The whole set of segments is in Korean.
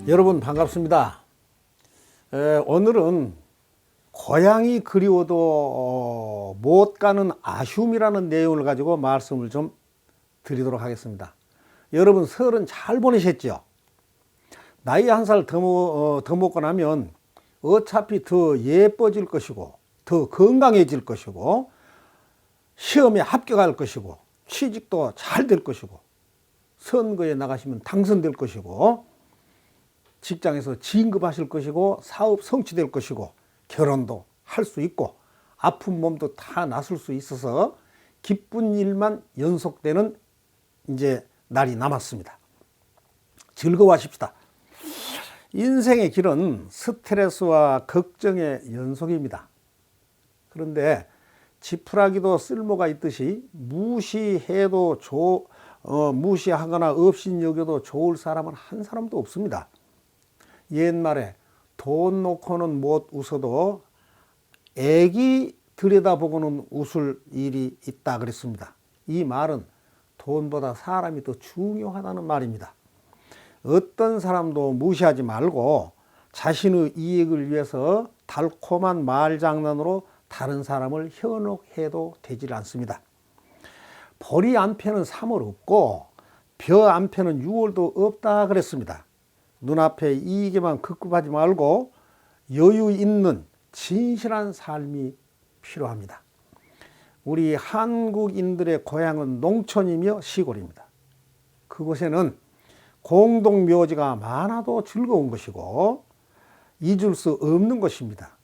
여러분 반갑습니다. 오늘은 고향이 그리워도 못 가는 아쉬움이라는 내용을 가지고 말씀을 좀 드리도록 하겠습니다. 여러분 설은 잘 보내셨죠? 나이 한 살 더 먹고 나면 어차피 더 예뻐질 것이고 더 건강해질 것이고 시험에 합격할 것이고 취직도 잘 될 것이고 선거에 나가시면 당선될 것이고 직장에서 진급하실 것이고 사업 성취될 것이고 결혼도 할 수 있고 아픈 몸도 다 나설 수 있어서 기쁜 일만 연속되는 이제 날이 남았습니다. 즐거워하십시다. 인생의 길은 스트레스와 걱정의 연속입니다. 그런데 지푸라기도 쓸모가 있듯이 무시하거나 없인 여겨도 좋을 사람은 한 사람도 없습니다. 옛말에 돈 놓고는 못 웃어도 애기 들여다보고는 웃을 일이 있다 그랬습니다. 이 말은 돈보다 사람이 더 중요하다는 말입니다. 어떤 사람도 무시하지 말고 자신의 이익을 위해서 달콤한 말장난으로 다른 사람을 현혹해도 되질 않습니다. 보리 안 패는 3월 없고 벼 안 패는 6월도 없다 그랬습니다. 눈앞에 이익에만 급급하지 말고 여유 있는 진실한 삶이 필요합니다. 우리 한국인들의 고향은 농촌이며 시골입니다. 그곳에는 공동묘지가 많아도 즐거운 것이고 잊을 수 없는 것입니다.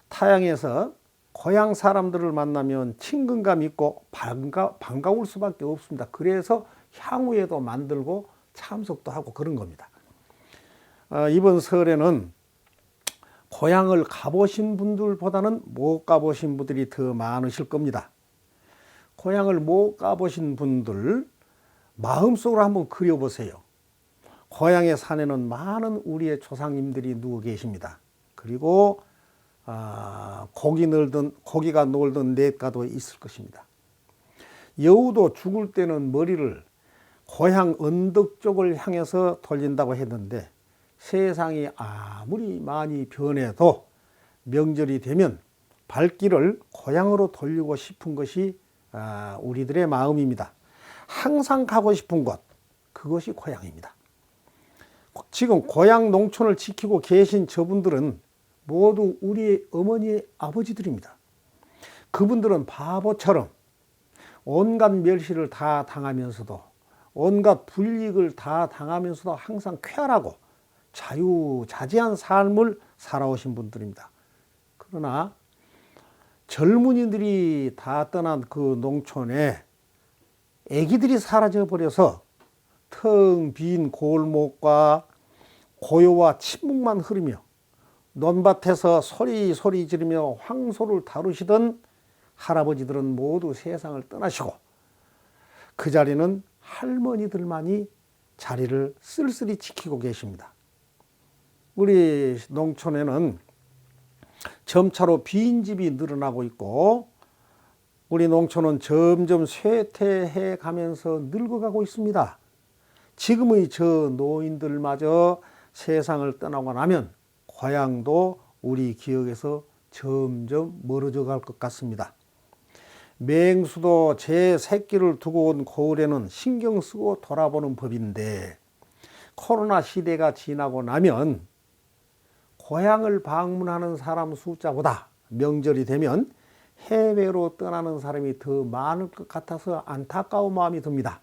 타향에서 고향 사람들을 만나면 친근감 있고 반가울 수밖에 없습니다. 그래서 향후에도 만들고 참석도 하고 그런 겁니다. 이번 설에는 고향을 가보신 분들보다는 못 가보신 분들이 더 많으실 겁니다. 고향을 못 가보신 분들 마음속으로 한번 그려보세요. 고향의 산에는 많은 우리의 조상님들이 누워 계십니다. 그리고 고기가 놀던 냇가도 있을 것입니다. 여우도 죽을 때는 머리를 고향 언덕 쪽을 향해서 돌린다고 했는데 세상이 아무리 많이 변해도 명절이 되면 발길을 고향으로 돌리고 싶은 것이 우리들의 마음입니다. 항상 가고 싶은 곳, 그것이 고향입니다. 지금 고향 농촌을 지키고 계신 저분들은 모두 우리의 어머니의 아버지들입니다. 그분들은 바보처럼 온갖 멸시를 다 당하면서도 온갖 불이익을 다 당하면서도 항상 쾌활하고 자유자재한 삶을 살아오신 분들입니다. 그러나 젊은이들이 다 떠난 그 농촌에 애기들이 사라져 버려서 텅 빈 골목과 고요와 침묵만 흐르며 논밭에서 소리 지르며 황소를 다루시던 할아버지들은 모두 세상을 떠나시고 그 자리는 할머니들만이 자리를 쓸쓸히 지키고 계십니다. 우리 농촌에는 점차로 빈집이 늘어나고 있고 우리 농촌은 점점 쇠퇴해 가면서 늙어가고 있습니다. 지금의 저 노인들마저 세상을 떠나고 나면 고향도 우리 기억에서 점점 멀어져 갈 것 같습니다. 맹수도 제 새끼를 두고 온 고을에는 신경 쓰고 돌아보는 법인데 코로나 시대가 지나고 나면 고향을 방문하는 사람 숫자보다 명절이 되면 해외로 떠나는 사람이 더 많을 것 같아서 안타까운 마음이 듭니다.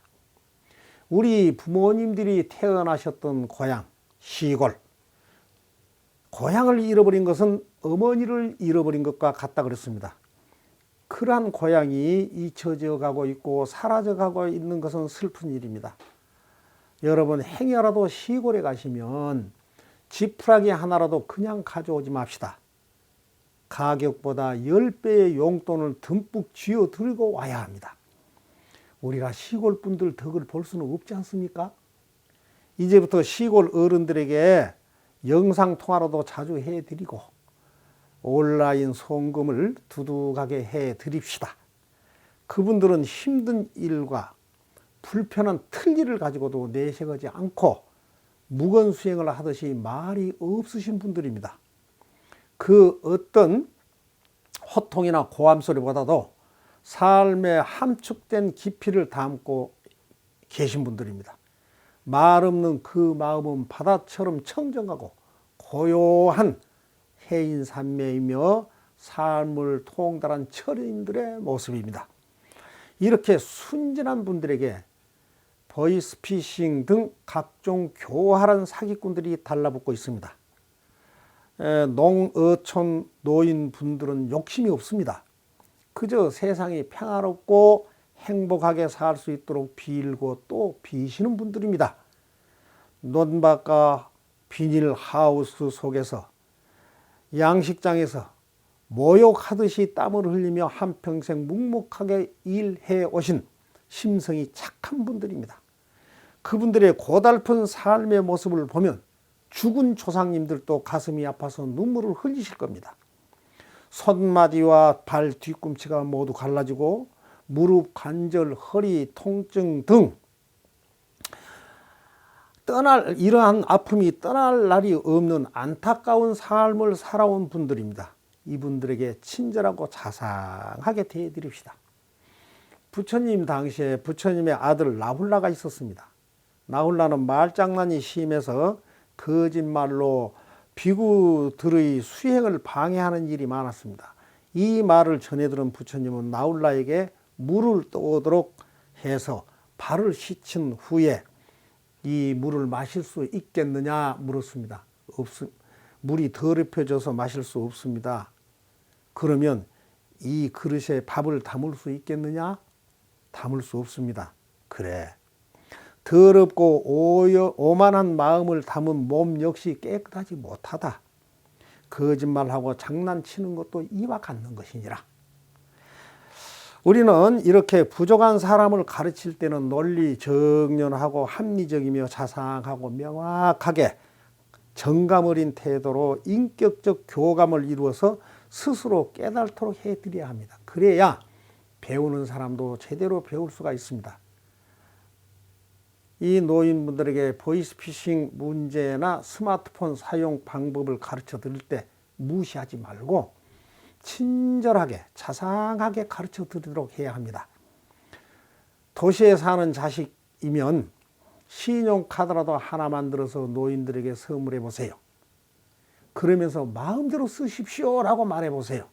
우리 부모님들이 태어나셨던 고향, 시골, 고향을 잃어버린 것은 어머니를 잃어버린 것과 같다 그랬습니다. 그러한 고향이 잊혀져 가고 있고 사라져 가고 있는 것은 슬픈 일입니다. 여러분 행여라도 시골에 가시면 지푸라기 하나라도 그냥 가져오지 맙시다. 가격보다 10배의 용돈을 듬뿍 쥐어 들고 와야 합니다. 우리가 시골 분들 덕을 볼 수는 없지 않습니까? 이제부터 시골 어른들에게 영상통화로도 자주 해드리고 온라인 송금을 두둑하게 해드립시다. 그분들은 힘든 일과 불편한 틀니를 가지고도 내색하지 않고 무건수행을 하듯이 말이 없으신 분들입니다. 그 어떤 호통이나 고함 소리보다도 삶의 함축된 깊이를 담고 계신 분들입니다. 말 없는 그 마음은 바다처럼 청정하고 고요한 해인산매이며 삶을 통달한 철인들의 모습입니다. 이렇게 순진한 분들에게 보이스피싱 등 각종 교활한 사기꾼들이 달라붙고 있습니다. 농어촌 노인분들은 욕심이 없습니다. 그저 세상이 평화롭고 행복하게 살 수 있도록 빌고 또 비시는 분들입니다. 논밭과 비닐하우스 속에서 양식장에서 모욕하듯이 땀을 흘리며 한평생 묵묵하게 일해 오신 심성이 착한 분들입니다. 그분들의 고달픈 삶의 모습을 보면 죽은 조상님들도 가슴이 아파서 눈물을 흘리실 겁니다. 손마디와 발 뒤꿈치가 모두 갈라지고 무릎 관절, 허리 통증 등 이러한 아픔이 떠날 날이 없는 안타까운 삶을 살아온 분들입니다. 이분들에게 친절하고 자상하게 대해드립시다. 부처님 당시에 부처님의 아들 나훌라가 있었습니다. 나훌라는 말장난이 심해서 거짓말로 비구들의 수행을 방해하는 일이 많았습니다. 이 말을 전해 들은 부처님은 나훌라에게 물을 떠오도록 해서 발을 씻은 후에 이 물을 마실 수 있겠느냐 물었습니다. 물이 더럽혀져서 마실 수 없습니다. 그러면 이 그릇에 밥을 담을 수 있겠느냐? 담을 수 없습니다. 그래. 더럽고 오만한 마음을 담은 몸 역시 깨끗하지 못하다. 거짓말하고 장난치는 것도 이와 같는 것이니라. 우리는 이렇게 부족한 사람을 가르칠 때는 논리 정연하고 합리적이며 자상하고 명확하게 정감 어린 태도로 인격적 교감을 이루어서 스스로 깨달도록 해드려야 합니다. 그래야 배우는 사람도 제대로 배울 수가 있습니다. 이 노인분들에게 보이스피싱 문제나 스마트폰 사용 방법을 가르쳐 드릴 때 무시하지 말고 친절하게 자상하게 가르쳐 드리도록 해야 합니다. 도시에 사는 자식이면 신용카드라도 하나 만들어서 노인들에게 선물해 보세요. 그러면서 마음대로 쓰십시오라고 말해 보세요.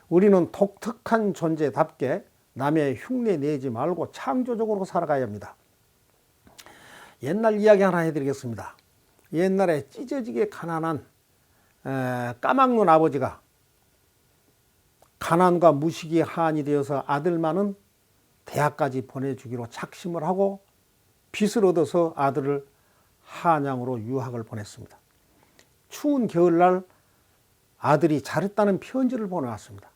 우리는 독특한 존재답게 남의 흉내 내지 말고 창조적으로 살아가야 합니다. 옛날 이야기 하나 해드리겠습니다. 옛날에 찢어지게 가난한 까막눈 아버지가 가난과 무식이 한이 되어서 아들만은 대학까지 보내주기로 작심을 하고 빚을 얻어서 아들을 한양으로 유학을 보냈습니다. 추운 겨울날 아들이 잘했다는 편지를 보내왔습니다.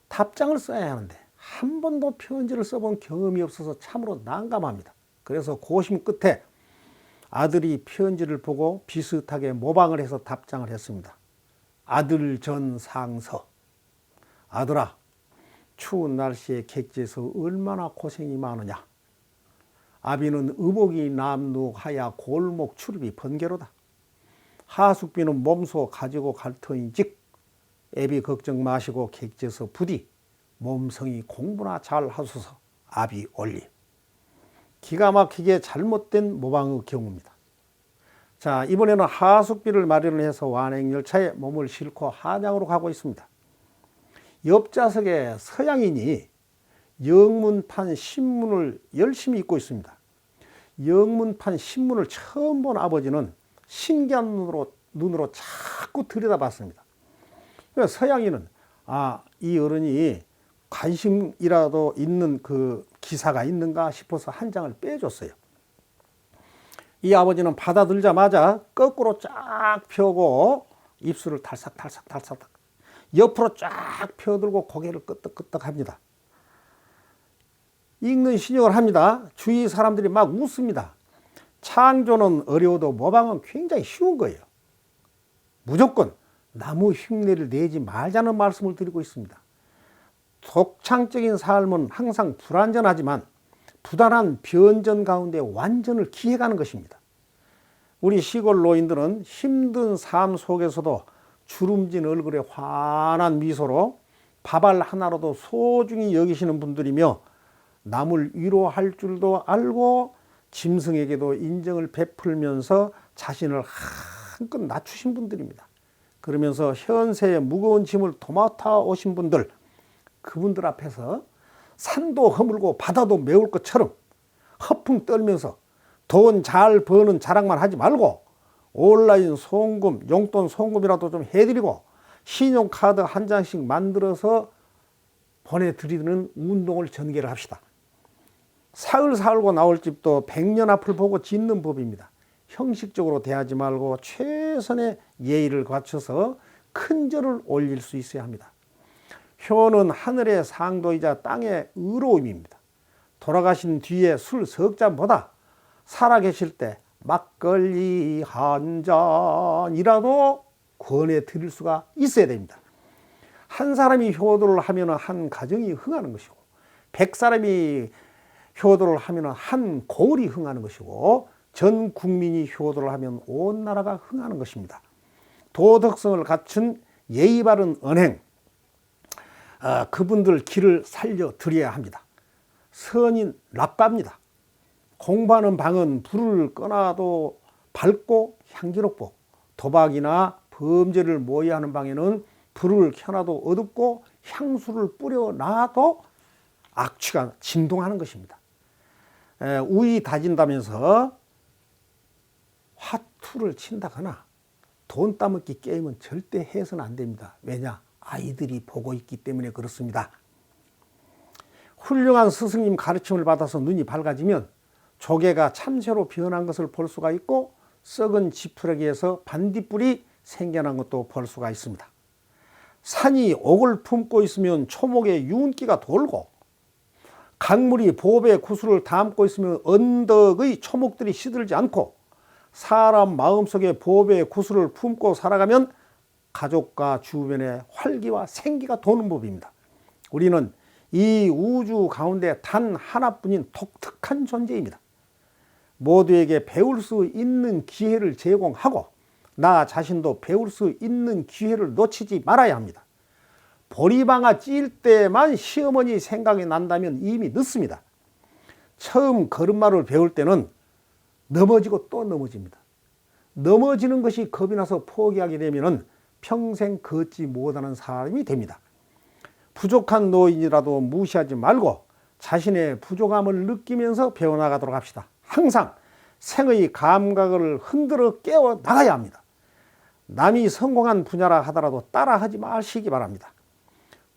답장을 써야 하는데 한 번도 편지를 써본 경험이 없어서 참으로 난감합니다. 그래서 고심 끝에 아들이 편지를 보고 비슷하게 모방을 해서 답장을 했습니다. 아들 전 상서. 아들아, 추운 날씨에 객지에서 얼마나 고생이 많으냐. 아비는 의복이 남루하야 골목 출입이 번개로다. 하숙비는 몸소 가지고 갈 터인즉 애비 걱정 마시고 객지에서 부디 몸성이 공부나 잘 하소서. 아비 올리. 기가 막히게 잘못된 모방의 경우입니다. 자, 이번에는 하숙비를 마련해서 완행열차에 몸을 싣고 한양으로 가고 있습니다. 옆좌석에 서양인이 영문판 신문을 열심히 읽고 있습니다. 영문판 신문을 처음 본 아버지는 신기한 눈으로 자꾸 들여다봤습니다. 서양인은 이 어른이 관심이라도 있는 그 기사가 있는가 싶어서 한 장을 빼줬어요. 이 아버지는 받아들자마자 거꾸로 쫙 펴고 입술을 탈싹탈싹 옆으로 쫙 펴들고 고개를 끄덕끄덕 합니다. 읽는 신용을 합니다. 주위 사람들이 막 웃습니다. 창조는 어려워도 모방은 굉장히 쉬운 거예요. 무조건 나무 흉내를 내지 말자는 말씀을 드리고 있습니다. 독창적인 삶은 항상 불완전하지만 부단한 변전 가운데 완전을 기해가는 것입니다. 우리 시골 노인들은 힘든 삶 속에서도 주름진 얼굴에 환한 미소로 밥알 하나로도 소중히 여기시는 분들이며 남을 위로할 줄도 알고 짐승에게도 인정을 베풀면서 자신을 한껏 낮추신 분들입니다. 그러면서 현세의 무거운 짐을 도맡아 오신 분들, 그분들 앞에서 산도 허물고 바다도 메울 것처럼 허풍 떨면서 돈 잘 버는 자랑만 하지 말고 온라인 송금, 용돈 송금이라도 좀 해드리고 신용카드 한 장씩 만들어서 보내드리는 운동을 전개를 합시다. 사흘 살고 나올 집도 100년 앞을 보고 짓는 법입니다. 형식적으로 대하지 말고 최선의 예의를 갖춰서 큰 절을 올릴 수 있어야 합니다. 효는 하늘의 상도이자 땅의 의로움입니다. 돌아가신 뒤에 술 석 잔보다 살아계실 때 막걸리 한 잔이라도 권해드릴 수가 있어야 됩니다. 한 사람이 효도를 하면 한 가정이 흥하는 것이고 100사람이 효도를 하면 한 고을이 흥하는 것이고 전 국민이 효도를 하면 온 나라가 흥하는 것입니다. 도덕성을 갖춘 예의 바른 언행, 그분들 길을 살려드려야 합니다. 선인 나빠입니다. 공부하는 방은 불을 꺼놔도 밝고 향기롭고 도박이나 범죄를 모의하는 방에는 불을 켜놔도 어둡고 향수를 뿌려놔도 악취가 진동하는 것입니다. 우이 다진다면서 화투를 친다거나 돈 따먹기 게임은 절대 해서는 안 됩니다. 왜냐? 아이들이 보고 있기 때문에 그렇습니다. 훌륭한 스승님 가르침을 받아서 눈이 밝아지면 조개가 참새로 변한 것을 볼 수가 있고 썩은 지푸라기에서 반딧불이 생겨난 것도 볼 수가 있습니다. 산이 옥을 품고 있으면 초목에 윤기가 돌고 강물이 보배의 구슬을 담고 있으면 언덕의 초목들이 시들지 않고 사람 마음속에 보배의 구슬을 품고 살아가면 가족과 주변에 활기와 생기가 도는 법입니다. 우리는 이 우주 가운데 단 하나뿐인 독특한 존재입니다. 모두에게 배울 수 있는 기회를 제공하고 나 자신도 배울 수 있는 기회를 놓치지 말아야 합니다. 보리방아 찔 때만 시어머니 생각이 난다면 이미 늦습니다. 처음 걸음마를 배울 때는 넘어지고 또 넘어집니다. 넘어지는 것이 겁이 나서 포기하게 되면 평생 걷지 못하는 사람이 됩니다. 부족한 노인이라도 무시하지 말고 자신의 부족함을 느끼면서 배워나가도록 합시다. 항상 생의 감각을 흔들어 깨워 나가야 합니다. 남이 성공한 분야라 하더라도 따라하지 마시기 바랍니다.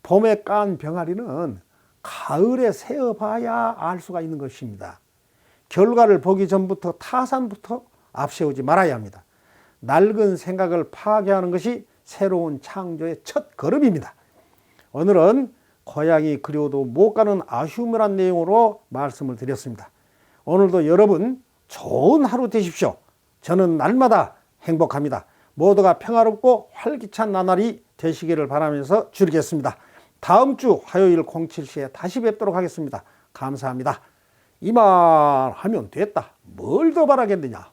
봄에 깐 병아리는 가을에 세어봐야 알 수가 있는 것입니다. 결과를 보기 전부터 타산부터 앞세우지 말아야 합니다. 낡은 생각을 파괴하는 것이 새로운 창조의 첫 걸음입니다. 오늘은 고향이 그리워도 못 가는 아쉬움이란 내용으로 말씀을 드렸습니다. 오늘도 여러분 좋은 하루 되십시오. 저는 날마다 행복합니다. 모두가 평화롭고 활기찬 나날이 되시기를 바라면서 줄이겠습니다. 다음 주 화요일 07시에 다시 뵙도록 하겠습니다. 감사합니다. 이만 하면 됐다. 뭘 더 바라겠느냐.